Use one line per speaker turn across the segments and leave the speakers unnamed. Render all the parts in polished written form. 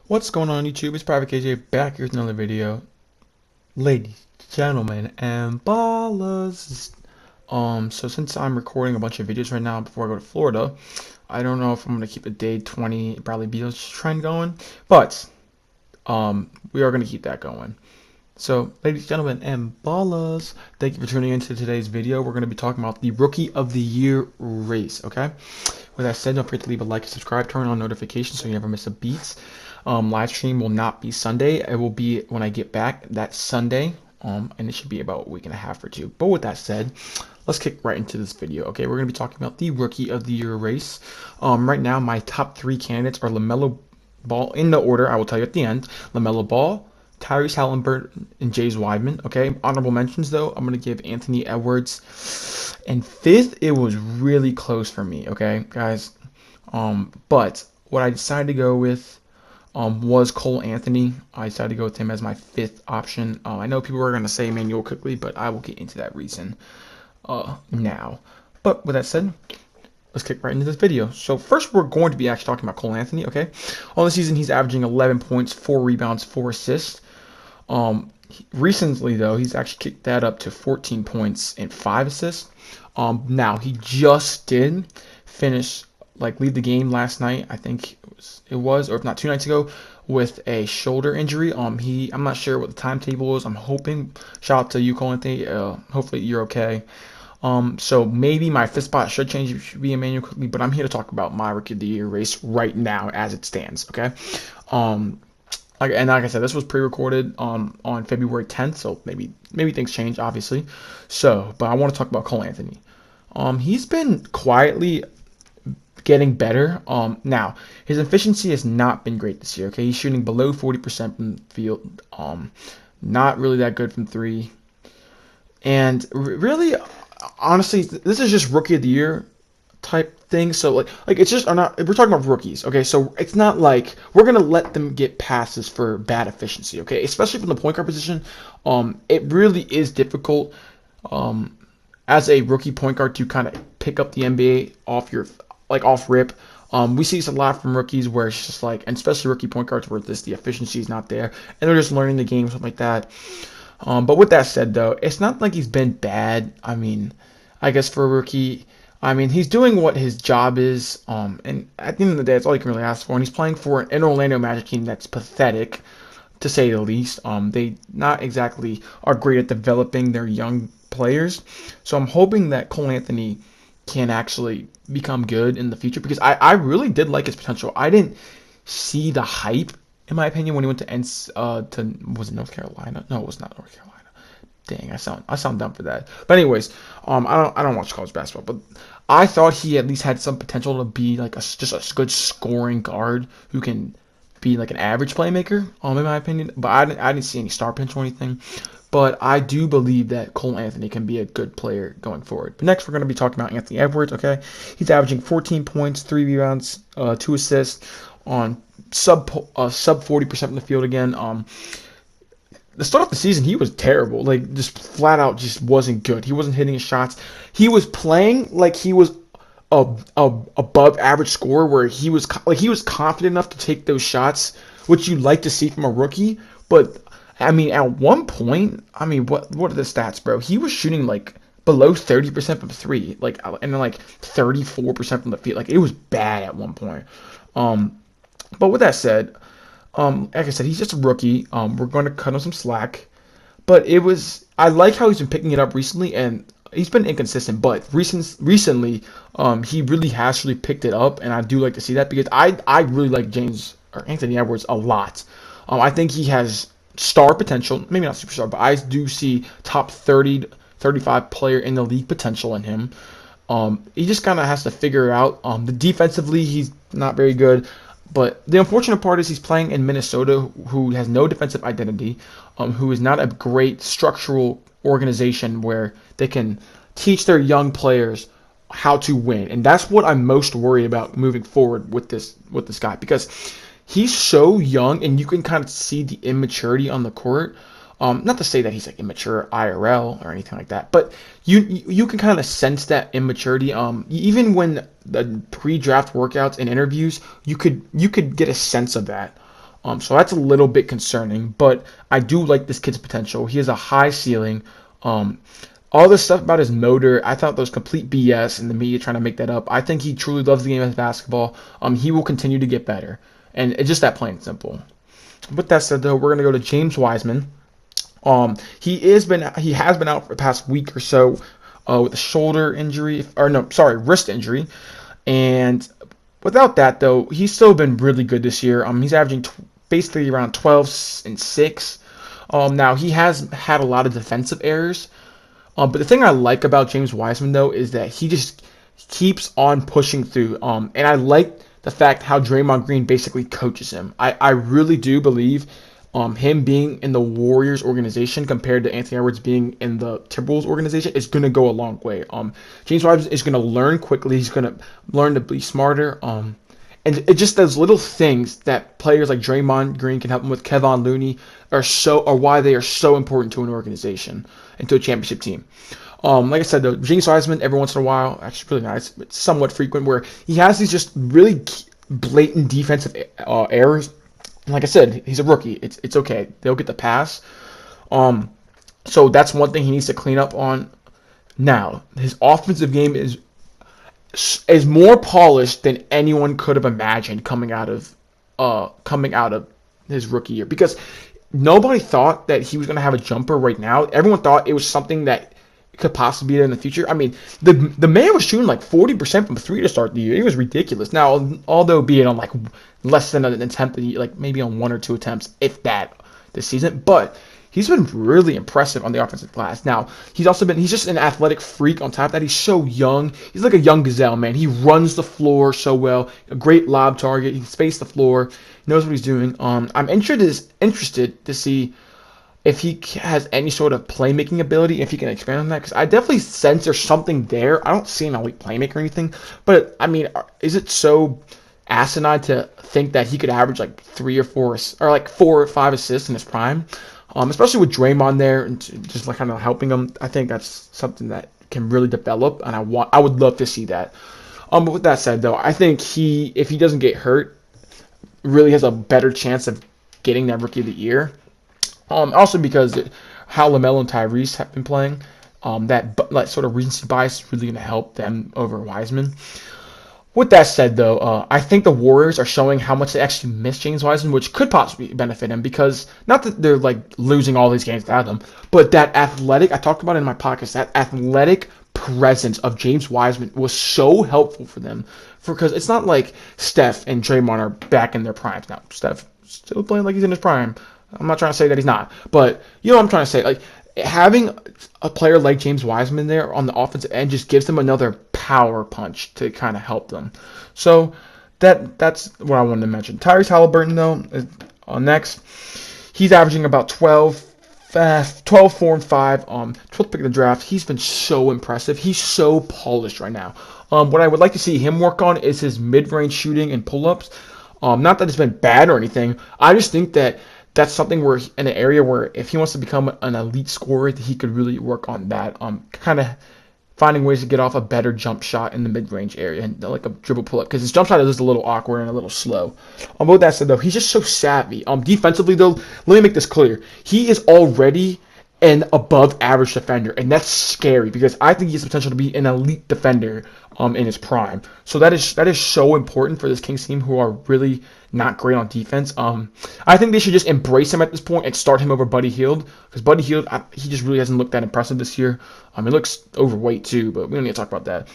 What's going on YouTube? It's Private KJ back here with another video. Ladies, gentlemen, and ballers. So since I'm recording a bunch of videos right now before I go to Florida, I don't know if I'm gonna keep the day 20 Bradley Beals trend going, but we are gonna keep that going. So, ladies, gentlemen, and ballers, thank you for tuning into today's video. We're going to be talking about the Rookie of the Year race, okay? With that said, don't forget to leave a like and subscribe, turn on notifications so you never miss a beat. Live stream will not be Sunday. It will be when I get back that Sunday, and it should be about a week and a half or two. But with that said, let's kick right into this video, okay? We're going to be talking about the Rookie of the Year race. Right now, my top three candidates are Lamelo Ball, in the order I will tell you at the end. Lamelo Ball, Tyrese Haliburton, and James Wiseman. Okay, honorable mentions though. I'm gonna give Anthony Edwards. And fifth, it was really close for me. Okay, guys. But what I decided to go with was Cole Anthony. I decided to go with him as my fifth option. I know people are gonna say Emmanuel quickly, but I will get into that reason now. But with that said, let's kick right into this video. So first, we're going to be actually talking about Cole Anthony. Okay, on the season, he's averaging 11 points, 4 rebounds, 4 assists. Recently though, he's actually kicked that up to 14 points and 5 assists. Now he just did finish lead the game last night. I think it was, or if not 2 nights ago, with a shoulder injury. I'm not sure what the timetable is. I'm hoping. Shout out to you, Cole Anthony. Hopefully you're okay. So maybe my fifth spot should change. It should be Emmanuel quickly, but I'm here to talk about my Rookie of the Year race right now as it stands. Okay. Like I said, this was pre-recorded on February 10th, so maybe things change, obviously. So, but I want to talk about Cole Anthony. He's been quietly getting better. Now his efficiency has not been great this year. Okay, he's shooting below 40% from the field. Not really that good from three. And really, honestly, this is just Rookie of the Year type thing. So like it's just, not, we're talking about rookies, okay? So it's not like we're gonna let them get passes for bad efficiency, okay? Especially from the point guard position. It really is difficult as a rookie point guard to kind of pick up the NBA off rip. We see this a lot from rookies where it's just like, and especially rookie point guards where the efficiency is not there and they're just learning the game, something like that. But with that said, though, it's not like he's been bad. I mean, I guess for a rookie, I mean, he's doing what his job is. And at the end of the day, that's all you can really ask for. And he's playing for an Orlando Magic team that's pathetic, to say the least. They not exactly are great at developing their young players. So I'm hoping that Cole Anthony can actually become good in the future because I really did like his potential. I didn't see the hype, in my opinion, when he went to was it North Carolina? No, it was not North Carolina. Dang, I sound dumb for that. But anyways, I don't watch college basketball, but I thought he at least had some potential to be like just a good scoring guard who can be like an average playmaker, in my opinion. But I didn't see any star potential or anything. But I do believe that Cole Anthony can be a good player going forward. But next, we're going to be talking about Anthony Edwards. Okay, he's averaging 14 points, 3 rebounds, 2 assists on sub 40% from the field again. The start of the season, he was terrible. Like, just flat out just wasn't good. He wasn't hitting his shots. He was playing like he was a above average scorer, where he was confident enough to take those shots, which you like to see from a rookie. But I mean, at one point, I mean, what are the stats, bro? He was shooting like below 30% from three, and then 34% from the field. Like, it was bad at one point. But with that said, like I said, he's just a rookie. We're going to cut him some slack. But I like how he's been picking it up recently, and he's been inconsistent. But recently, he really has picked it up, and I do like to see that because I really like Anthony Edwards a lot. I think he has star potential, maybe not superstar, but I do see top 30, 35 player in the league potential in him. He just kind of has to figure it out. Defensively, he's not very good. But the unfortunate part is he's playing in Minnesota, who has no defensive identity, who is not a great structural organization where they can teach their young players how to win. And that's what I'm most worried about moving forward with this guy, because he's so young and you can kind of see the immaturity on the court. Not to say that he's like immature IRL or anything like that, but you can kind of sense that immaturity. Even when the pre-draft workouts and interviews, you could get a sense of that. So that's a little bit concerning, but I do like this kid's potential. He has a high ceiling. Um, all this stuff about his motor, I thought that was complete BS, and the media trying to make that up. I think he truly loves the game of basketball. He will continue to get better, and it's just that plain and simple. With that said, though, we're gonna go to James Wiseman. He has been out for the past week or so with a shoulder injury, or no, sorry, wrist injury, and without that though, he's still been really good this year. He's averaging basically around 12 and 6. Now he has had a lot of defensive errors, but the thing I like about James Wiseman though is that he just keeps on pushing through. And I like the fact how Draymond Green basically coaches him. I really do believe him being in the Warriors organization compared to Anthony Edwards being in the Timberwolves organization is going to go a long way. James Wiseman is going to learn quickly. He's going to learn to be smarter. And it just those little things that players like Draymond Green can help him with, Kevon Looney, are why they are so important to an organization and to a championship team. Like I said, though, James Wiseman, every once in a while, actually really nice, but somewhat frequent, where he has these just really blatant defensive errors. And like I said, he's a rookie. It's okay. They'll get the pass. So that's one thing he needs to clean up on. Now, his offensive game is more polished than anyone could have imagined coming out of his rookie year, because nobody thought that he was going to have a jumper right now. Everyone thought it was something that could possibly be there in the future. I mean, the man was shooting like 40% from three to start the year. It was ridiculous. Now, although be it on like less than an attempt, like maybe on 1 or 2 attempts, if that, this season, but he's been really impressive on the offensive glass. Now, he's just an athletic freak. On top of that, he's so young. He's like a young gazelle, man. He runs the floor so well. A great lob target. He can space the floor. Knows what he's doing. I'm interested to see if he has any sort of playmaking ability, if he can expand on that, because I definitely sense there's something there. I don't see an elite playmaker or anything, but I mean, is it so asinine to think that he could average like 3 or 4, or like 4 or 5 assists in his prime? Especially with Draymond there and just like kind of helping him. I think that's something that can really develop, and I would love to see that. But with that said, though, I think if he doesn't get hurt, really has a better chance of getting that Rookie of the Year. Also because how Lamelo and Tyrese have been playing, that sort of recency bias is really going to help them over Wiseman. With that said, though, I think the Warriors are showing how much they actually miss James Wiseman, which could possibly benefit him, because not that they're like losing all these games without him, but that athletic, I talked about it in my podcast, that athletic presence of James Wiseman was so helpful for them, because it's not like Steph and Draymond are back in their primes. Now, Steph still playing like he's in his prime. I'm not trying to say that he's not, but you know what I'm trying to say. Like, having a player like James Wiseman there on the offensive end just gives them another power punch to kind of help them. So that's what I wanted to mention. Tyrese Haliburton, though, is on next. He's averaging about 12, 4, and 5. 12th pick of the draft. He's been so impressive. He's so polished right now. What I would like to see him work on is his mid-range shooting and pull-ups. Not that it's been bad or anything. I just think that that's something where in an area where if he wants to become an elite scorer, he could really work on that. Kind of finding ways to get off a better jump shot in the mid-range area and like a dribble pull-up, because his jump shot is just a little awkward and a little slow. With that said, though, he's just so savvy. Defensively, though, let me make this clear. He is already an above-average defender, and that's scary, because I think he has the potential to be an elite defender in his prime. So that is so important for this Kings team, who are really not great on defense. I think they should just embrace him at this point and start him over Buddy Hield, because Buddy Hield, he just really hasn't looked that impressive this year. He looks overweight too, but we don't need to talk about that.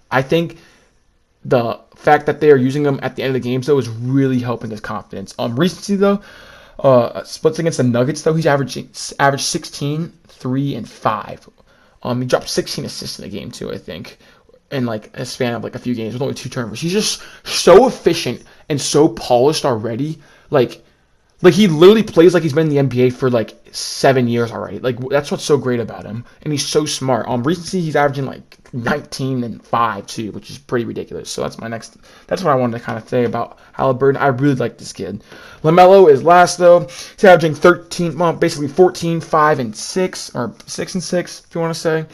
I think the fact that they are using him at the end of the games, though, is really helping his confidence. Recently, though, splits against the Nuggets, though, he's averaged 16, 3, and 5. He dropped 16 assists in the game too, I think, in like a span of like a few games with only 2 turnovers. He's just so efficient and so polished already. Like he literally plays like he's been in the NBA for like 7 years already. Like, that's what's so great about him, and he's so smart. Recently he's averaging like 19 and 5 too, which is pretty ridiculous. So that's what I wanted to kind of say about Haliburton. I really like this kid. Lamelo is last, though. He's averaging 14, 5, and 6, or 6 and 6 if you want to say.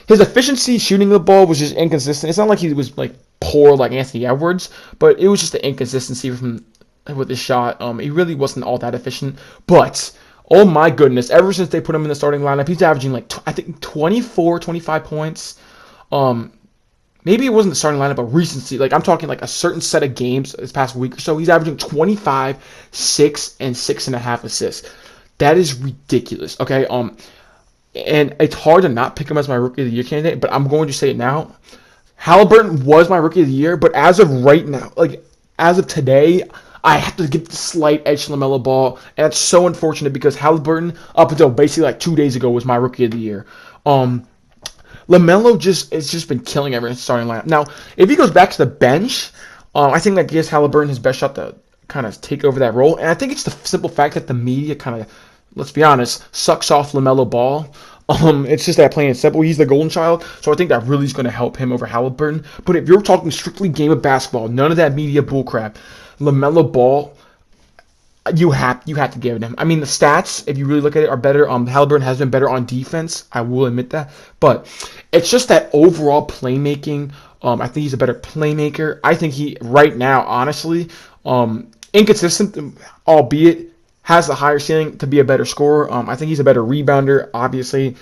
His efficiency shooting the ball was just inconsistent. It's not like he was like poor like Anthony Edwards, but it was just the inconsistency from with his shot. He really wasn't all that efficient, but oh my goodness, ever since they put him in the starting lineup, he's averaging like I think 24, 25 points. Um, Maybe it wasn't the starting lineup, but recency. Like I'm talking like a certain set of games this past week or so. He's averaging 25, 6, and 6.5 assists. That is ridiculous. Okay. And it's hard to not pick him as my rookie of the year candidate, but I'm going to say it now. Haliburton was my rookie of the year, but as of right now, like as of today, I have to give the slight edge to Lamelo Ball, and that's so unfortunate because Haliburton, up until basically like 2 days ago, was my rookie of the year. Lamelo it's just been killing every starting lineup. Now, if he goes back to the bench, I think that gives Haliburton his best shot to kind of take over that role, and I think it's the simple fact that the media kind of, let's be honest, sucks off Lamelo Ball. It's just that plain and simple. He's the golden child, so I think that really is going to help him over Haliburton. But if you're talking strictly game of basketball, none of that media bullcrap, Lamelo Ball, you have to give it him. I mean, the stats, if you really look at it, are better. Haliburton has been better on defense. I will admit that, but it's just that overall playmaking. I think he's a better playmaker. I think he right now, honestly, inconsistent, albeit has the higher ceiling to be a better scorer. I think he's a better rebounder, obviously.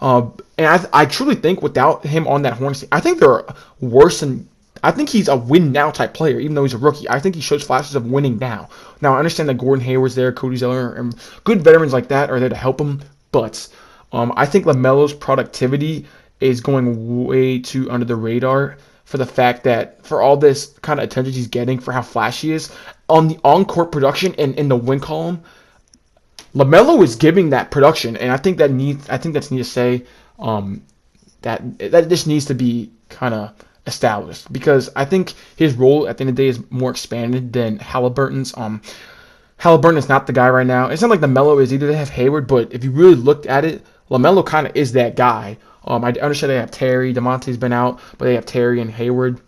And I truly think without him on that Hornets team, I think they're worse than. I think he's a win now type player, even though he's a rookie. I think he shows flashes of winning now. Now I understand that Gordon Hayward's there, Cody Zeller, and good veterans like that are there to help him. But I think Lamelo's productivity is going way too under the radar for the fact that for all this kind of attention he's getting for how flashy he is on the on-court production and in the win column. Lamelo is giving that production, and I think that's need to say that this needs to be kind of established because I think his role at the end of the day is more expanded than Haliburton's. Haliburton is not the guy right now. It's not like Lamelo is either. They have Hayward, but if you really looked at it, Lamelo kind of is that guy. I understand they have Terry, DeMonte's been out, but they have Terry and Hayward.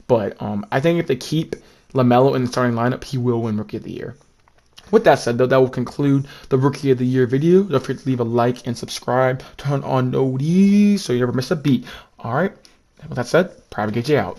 But I think if they keep Lamelo in the starting lineup, he will win Rookie of the Year. With that said, though, that will conclude the Rookie of the Year video. Don't forget to leave a like and subscribe. Turn on noties so you never miss a beat. All right. With that said, Private KJ out.